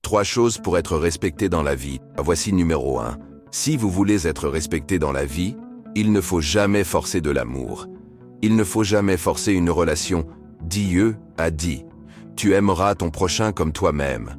3 choses pour être respecté dans la vie. Voici numéro 1. Si vous voulez être respecté dans la vie, il ne faut jamais forcer de l'amour. Il ne faut jamais forcer une relation. Dieu a dit, tu aimeras ton prochain comme toi-même.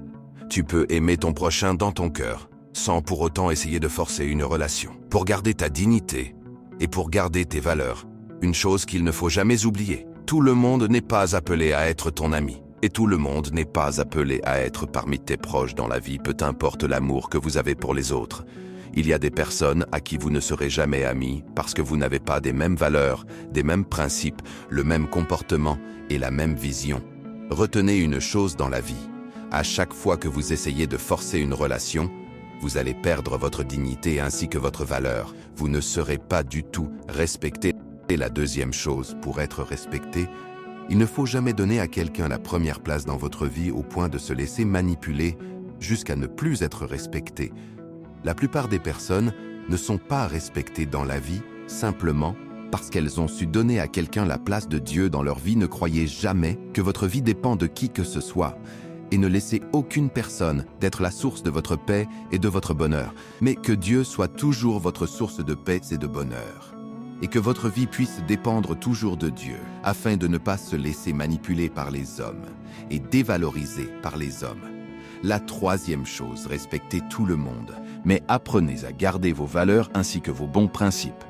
Tu peux aimer ton prochain dans ton cœur, sans pour autant essayer de forcer une relation. Pour garder ta dignité et pour garder tes valeurs, une chose qu'il ne faut jamais oublier, tout le monde n'est pas appelé à être ton ami. Et tout le monde n'est pas appelé à être parmi tes proches dans la vie, peu importe l'amour que vous avez pour les autres. Il y a des personnes à qui vous ne serez jamais amis parce que vous n'avez pas des mêmes valeurs, des mêmes principes, le même comportement et la même vision. Retenez une chose dans la vie. À chaque fois que vous essayez de forcer une relation, vous allez perdre votre dignité ainsi que votre valeur. Vous ne serez pas du tout respecté. Et la deuxième chose, pour être respecté, il ne faut jamais donner à quelqu'un la première place dans votre vie au point de se laisser manipuler jusqu'à ne plus être respecté. La plupart des personnes ne sont pas respectées dans la vie simplement parce qu'elles ont su donner à quelqu'un la place de Dieu dans leur vie. Ne croyez jamais que votre vie dépend de qui que ce soit et ne laissez aucune personne d'être la source de votre paix et de votre bonheur, mais que Dieu soit toujours votre source de paix et de bonheur. Et que votre vie puisse dépendre toujours de Dieu, afin de ne pas se laisser manipuler par les hommes et dévaloriser par les hommes. La troisième chose, respectez tout le monde, mais apprenez à garder vos valeurs ainsi que vos bons principes.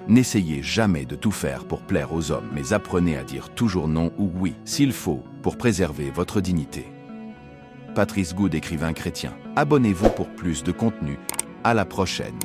N'essayez jamais de tout faire pour plaire aux hommes, mais apprenez à dire toujours non ou oui, s'il faut, pour préserver votre dignité. Patrice Good, écrivain chrétien. Abonnez-vous pour plus de contenu. À la prochaine.